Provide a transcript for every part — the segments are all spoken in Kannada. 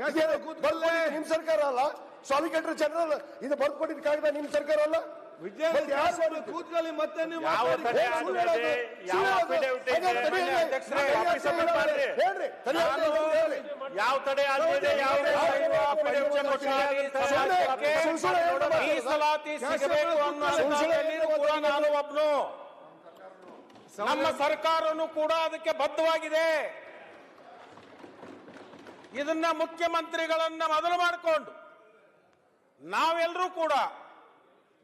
ನಿಮ್ ಸರ್ಕಾರ ಅಲ್ಲ, ಸಾಲಿಸಿಟರ್ ಜನರಲ್ ಇದು ಬರ್ಕೊಟ್ಟಿದ್ದ ಕಾಗದ ನಿಮ್ ಸರ್ಕಾರ ಅಲ್ಲ. ಕೂತ್ಕೊಳ್ಳಿ ಮತ್ತೆ ನೀವು ಯಾವ ತಡೆ ಮೀಸಲಾತಿ ಸಿಗಬೇಕು ಅನ್ನೋ ನಾನು ಒಬ್ನು. ನಮ್ಮ ಸರ್ಕಾರನು ಕೂಡ ಅದಕ್ಕೆ ಬದ್ಧವಾಗಿದೆ. ಇದನ್ನ ಮುಖ್ಯಮಂತ್ರಿಗಳನ್ನ ಮೊದಲು ಮಾಡಿಕೊಂಡು ನಾವೆಲ್ಲರೂ ಕೂಡ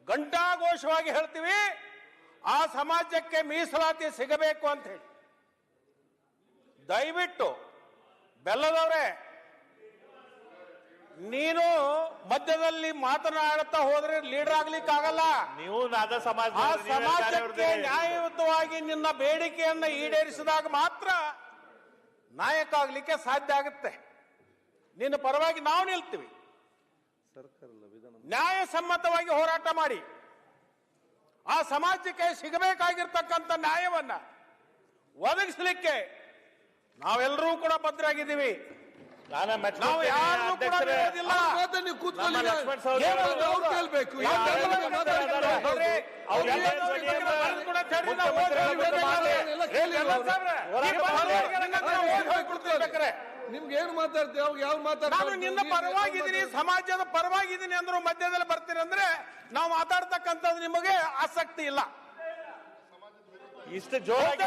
ಘಂಟಾಘೋಷವಾಗಿ ಹೇಳ್ತೀವಿ, ಆ ಸಮಾಜಕ್ಕೆ ಮೀಸಲಾತಿ ಸಿಗಬೇಕು ಅಂತ ಹೇಳಿ. ದಯವಿಟ್ಟು ಬೆಲ್ಲದವ್ರೆ, ನೀನು ಮಧ್ಯದಲ್ಲಿ ಮಾತನಾಡುತ್ತಾ ಹೋದ್ರೆ ಲೀಡರ್ ಆಗ್ಲಿಕ್ಕೆ ಆಗಲ್ಲ. ನೀವು ಆ ಸಮಾಜಕ್ಕೆ ನ್ಯಾಯಯುತವಾಗಿ ನಿನ್ನ ಬೇಡಿಕೆಯನ್ನ ಈಡೇರಿಸಿದಾಗ ಮಾತ್ರ ನಾಯಕ ಆಗ್ಲಿಕ್ಕೆ ಸಾಧ್ಯ ಆಗುತ್ತೆ. ನಿನ್ನ ಪರವಾಗಿ ನಾವು ನಿಲ್ತೀವಿ. ನ್ಯಾಯಸಮ್ಮತವಾಗಿ ಹೋರಾಟ ಮಾಡಿ ಆ ಸಮಾಜಕ್ಕೆ ಸಿಗಬೇಕಾಗಿರ್ತಕ್ಕಂಥ ನ್ಯಾಯವನ್ನ ಒದಗಿಸಲಿಕ್ಕೆ ನಾವೆಲ್ಲರೂ ಕೂಡ ಬದ್ಧರಾಗಿದ್ದೀವಿ. ನಾವು ಯಾರು ಕೂಡ ಬಿಡೋದಿಲ್ಲ. ನಿಮ್ಗೆ ಏನು ಮಾತಾಡ್ತೀವಿ, ಅವಾಗ ಯಾವ ನಾನು ನಿನ್ನ ಪರವಾಗಿದ್ದೀನಿ, ಸಮಾಜದ ಪರವಾಗಿದ್ದೀನಿ ಅಂದ್ರು ಮಧ್ಯದಲ್ಲಿ ಬರ್ತೀರಿ ಅಂದ್ರೆ ನಾವು ಮಾತಾಡ್ತಕ್ಕಂಥದ್ದು ನಿಮಗೆ ಆಸಕ್ತಿ ಇಲ್ಲ. ಇಷ್ಟು ಜೋರಾಗಿ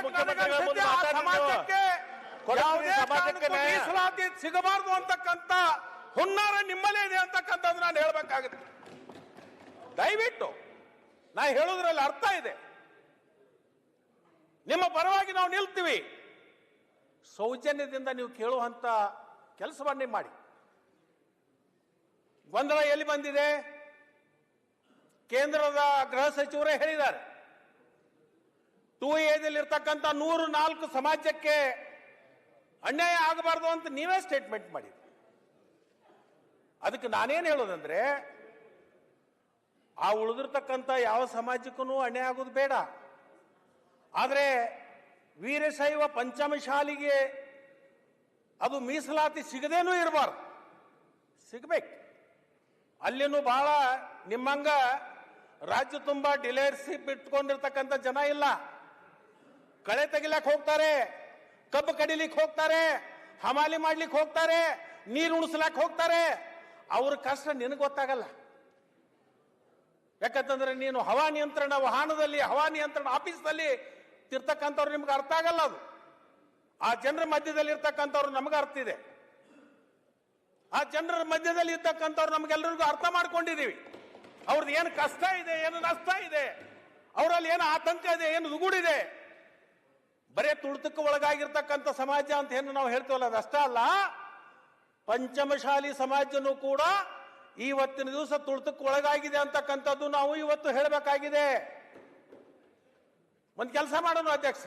ಸಮಾಜಕ್ಕೆ ಮೀಸಲಾತಿ ಸಿಗಬಾರ್ದು ಅಂತಕ್ಕಂಥ ಹುನ್ನಾರ ನಿಮ್ಮಲ್ಲೇ ಇದೆ ಅಂತಕ್ಕಂಥದ್ದು ನಾನು ಹೇಳ್ಬೇಕಾಗುತ್ತೆ. ದಯವಿಟ್ಟು ನಾ ಹೇಳೋದ್ರಲ್ಲಿ ಅರ್ಥ ಇದೆ. ನಿಮ್ಮ ಪರವಾಗಿ ನಾವು ನಿಲ್ತೀವಿ. ಸೌಜನ್ಯದಿಂದ ನೀವು ಕೇಳುವಂತ ಕೆಲಸವನ್ನೇ ಮಾಡಿ. ಗೊಂದಲ ಎಲ್ಲಿ ಬಂದಿದೆ? ಕೇಂದ್ರದ ಗೃಹ ಸಚಿವರೇ ಹೇಳಿದ್ದಾರೆ, 2A ಇರ್ತಕ್ಕಂಥ 104 ಸಮಾಜಕ್ಕೆ ಅನ್ಯಾಯ ಆಗಬಾರ್ದು ಅಂತ ನೀವೇ ಸ್ಟೇಟ್ಮೆಂಟ್ ಮಾಡಿದ್ರಿ. ಅದಕ್ಕೆ ನಾನೇನು ಹೇಳೋದಂದ್ರೆ, ಆ ಉಳಿದಿರ್ತಕ್ಕಂಥ ಯಾವ ಸಮಾಜಕ್ಕೂ ಅನ್ಯಾಯ ಆಗೋದು ಬೇಡ. ಆದರೆ ವೀರಶೈವ ಪಂಚಮಶಾಲಿಗೆ ಅದು ಮೀಸಲಾತಿ ಸಿಗದೇನೂ ಇರಬಾರ್ದು, ಸಿಗಬೇಕು. ಅಲ್ಲಿನೂ ಬಹಳ ನಿಮ್ಮಂಗ ರಾಜ್ಯ ತುಂಬಾ ಡೀಲರ್ಶಿಪ್ ಇಟ್ಕೊಂಡಿರ್ತಕ್ಕಂಥ ಜನ ಇಲ್ಲ. ಕಳೆ ತೆಗಿಲಕ್ಕೆ ಹೋಗ್ತಾರೆ, ಕಬ್ಬು ಕಡಿಲಿಕ್ಕೆ ಹೋಗ್ತಾರೆ, ಹಮಾಲಿ ಮಾಡ್ಲಿಕ್ಕೆ ಹೋಗ್ತಾರೆ, ನೀರು ಉಣಿಸ್ಲಾಕ್ ಹೋಗ್ತಾರೆ. ಅವ್ರ ಕಷ್ಟ ನಿನಗೆ ಗೊತ್ತಾಗಲ್ಲ. ಯಾಕಂತಂದ್ರೆ ನೀನು ಹವಾ ನಿಯಂತ್ರಣ ವಾಹನದಲ್ಲಿ, ಹವಾ ನಿಯಂತ್ರಣ ಆಫೀಸ್ನಲ್ಲಿ ಇರ್ತಕ್ಕಂಥವ್ರು ನಿಮ್ಗೆ ಅರ್ಥ ಆಗಲ್ಲ. ಅದು ಆ ಜನರ ಮಧ್ಯದಲ್ಲಿ ಇರ್ತಕ್ಕಂಥವ್ರು ನಮ್ಗೆ ಅರ್ಥ ಇದೆ. ಆ ಜನರ ಮಧ್ಯದಲ್ಲಿ ಇರ್ತಕ್ಕಂಥವ್ರು ನಮ್ಗೆಲ್ಲರಿಗೂ ಅರ್ಥ ಮಾಡ್ಕೊಂಡಿದೀವಿ. ಅವ್ರದ್ದು ಏನು ಕಷ್ಟ ಇದೆ, ಏನು ನಷ್ಟ ಇದೆ, ಅವರಲ್ಲಿ ಏನು ಆತಂಕ ಇದೆ, ಏನು ದುಗುಡಿದೆ. ಬರೇ ತುಳಿತಕ್ಕೆ ಒಳಗಾಗಿರ್ತಕ್ಕಂಥ ಸಮಾಜ ಅಂತ ಏನು ನಾವು ಹೇಳ್ತೀವಲ್ಲ, ಅದಷ್ಟೇ ಅಲ್ಲ. ಪಂಚಮಶಾಲಿ ಸಮಾಜನೂ ಕೂಡ ಇವತ್ತಿನ ದಿವಸ ತುಳಿತಕ್ಕೆ ಒಳಗಾಗಿದೆ ಅಂತಕ್ಕಂಥದ್ದು ನಾವು ಇವತ್ತು ಹೇಳಬೇಕಾಗಿದೆ. ಒಂದು ಕೆಲಸ ಮಾಡೋಣ ಅಧ್ಯಕ್ಷ,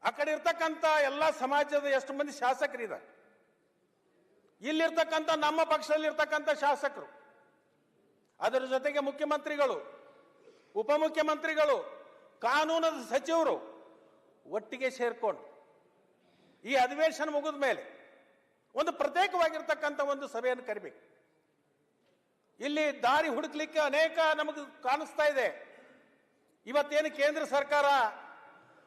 ಆ ಕಡೆ ಇರ್ತಕ್ಕಂಥ ಎಲ್ಲ ಸಮಾಜದ ಎಷ್ಟು ಮಂದಿ ಶಾಸಕರಿದ್ದಾರೆ, ಇಲ್ಲಿರ್ತಕ್ಕಂಥ ನಮ್ಮ ಪಕ್ಷದಲ್ಲಿರ್ತಕ್ಕಂಥ ಶಾಸಕರು, ಅದರ ಜೊತೆಗೆ ಮುಖ್ಯಮಂತ್ರಿಗಳು, ಉಪಮುಖ್ಯಮಂತ್ರಿಗಳು, ಕಾನೂನು ಸಚಿವರು ಒಟ್ಟಿಗೆ ಸೇರ್ಕೊಂಡು ಈ ಅಧಿವೇಶನ ಮುಗಿದ ಮೇಲೆ ಒಂದು ಪ್ರತ್ಯೇಕವಾಗಿರ್ತಕ್ಕಂಥ ಒಂದು ಸಭೆಯನ್ನು ಕರಿಬೇಕು. ಇಲ್ಲಿ ದಾರಿ ಹುಡುಕ್ಲಿಕ್ಕೆ ಅನೇಕ ನಮಗೆ ಕಾಣಿಸ್ತಾ ಇದೆ. ಇವತ್ತೇನು ಕೇಂದ್ರ ಸರ್ಕಾರ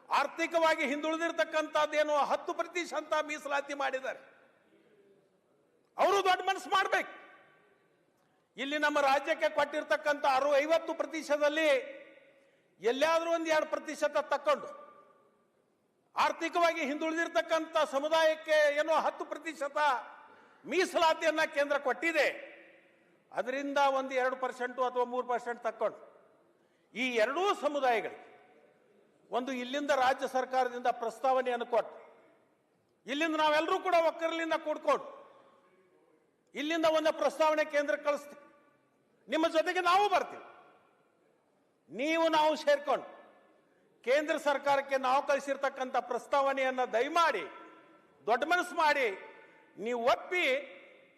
ಆರ್ಥಿಕವಾಗಿ ಹಿಂದುಳಿದಿರ್ತಕ್ಕಂಥದ್ದೇನು 10% ಮೀಸಲಾತಿ ಮಾಡಿದ್ದಾರೆ. ಅವರು ದೊಡ್ಡ ಮನಸ್ಸು ಮಾಡಬೇಕು. ಇಲ್ಲಿ ನಮ್ಮ ರಾಜ್ಯಕ್ಕೆ ಕೊಟ್ಟಿರ್ತಕ್ಕಂಥ 50% ಎಲ್ಲಾದ್ರೂ ಒಂದು 2% ತಕ್ಕೊಂಡು ಆರ್ಥಿಕವಾಗಿ ಹಿಂದುಳಿದಿರ್ತಕ್ಕಂಥ ಸಮುದಾಯಕ್ಕೆ ಏನೋ 10% ಮೀಸಲಾತಿಯನ್ನ ಕೇಂದ್ರ ಕೊಟ್ಟಿದೆ. ಅದರಿಂದ ಒಂದು 2% ಅಥವಾ 3% ತಕ್ಕೊಂಡು ಈ ಎರಡೂ ಸಮುದಾಯಗಳಿಗೆ ಒಂದು ಇಲ್ಲಿಂದ ರಾಜ್ಯ ಸರ್ಕಾರದಿಂದ ಪ್ರಸ್ತಾವನೆಯನ್ನು ಕೊಟ್ಟು, ಇಲ್ಲಿಂದ ನಾವೆಲ್ಲರೂ ಕೂಡ ಒಕ್ಕರಲಿಂದ ಕೂಡ್ಕೊಂಡು ಇಲ್ಲಿಂದ ಒಂದು ಪ್ರಸ್ತಾವನೆ ಕೇಂದ್ರಕ್ಕೆ ಕಳಿಸ್ತೀವಿ. ನಿಮ್ಮ ಜೊತೆಗೆ ನಾವು ಬರ್ತೀವಿ. ನಾವು ಸೇರ್ಕೊಂಡು ಕೇಂದ್ರ ಸರ್ಕಾರಕ್ಕೆ ನಾವು ಕಳಿಸಿರ್ತಕ್ಕಂಥ ಪ್ರಸ್ತಾವನೆಯನ್ನ ದಯಮಾಡಿ ದೊಡ್ಡ ಮನಸ್ಸು ಮಾಡಿ ನೀವು ಒಪ್ಪಿ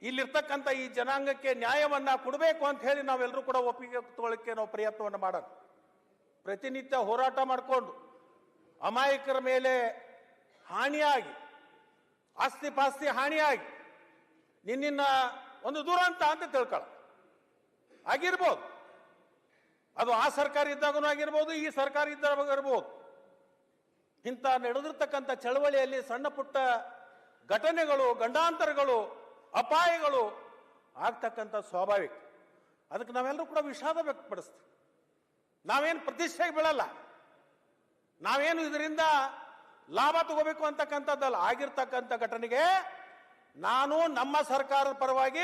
ಇಲ್ಲಿರ್ತಕ್ಕಂಥ ಈ ಜನಾಂಗಕ್ಕೆ ನ್ಯಾಯವನ್ನ ಕೊಡಬೇಕು ಅಂತ ಹೇಳಿ ನಾವೆಲ್ಲರೂ ಕೂಡ ಒಪ್ಪಿಗೆ ತಗೊಳ್ಳಕ್ಕೆ ನಾವು ಪ್ರಯತ್ನವನ್ನು ಮಾಡೋಣ. ಪ್ರತಿನಿತ್ಯ ಹೋರಾಟ ಮಾಡಿಕೊಂಡು ಅಮಾಯಕರ ಮೇಲೆ ಹಾನಿಯಾಗಿ, ಆಸ್ತಿ ಪಾಸ್ತಿ ಹಾನಿಯಾಗಿ ನಿನ್ನ ಒಂದು ದುರಂತ ಅಂತ ತಿಳ್ಕೊಳ್ಳ ಆಗಿರ್ಬೋದು. ಅದು ಆ ಸರ್ಕಾರ ಇದ್ದಾಗೂ ಆಗಿರ್ಬೋದು, ಈ ಸರ್ಕಾರ ಇದ್ದಾಗ ಇರ್ಬೋದು. ಇಂಥ ನಡೆದಿರ್ತಕ್ಕಂಥ ಚಳವಳಿಯಲ್ಲಿ ಸಣ್ಣ ಪುಟ್ಟ ಘಟನೆಗಳು, ಗಂಡಾಂತರಗಳು, ಅಪಾಯಗಳು ಆಗ್ತಕ್ಕಂಥ ಸ್ವಾಭಾವಿಕ. ಅದಕ್ಕೆ ನಾವೆಲ್ಲರೂ ಕೂಡ ವಿಷಾದ ವ್ಯಕ್ತಪಡಿಸ್ತೀವಿ. ನಾವೇನು ಪ್ರತಿಷ್ಠೆಗೆ ಬೀಳಲ್ಲ, ನಾವೇನು ಇದರಿಂದ ಲಾಭ ತಗೋಬೇಕು ಅಂತಕ್ಕಂಥದ್ದಲ್ಲ. ಆಗಿರ್ತಕ್ಕಂಥ ಘಟನೆಗೆ ನಾನು ನಮ್ಮ ಸರ್ಕಾರದ ಪರವಾಗಿ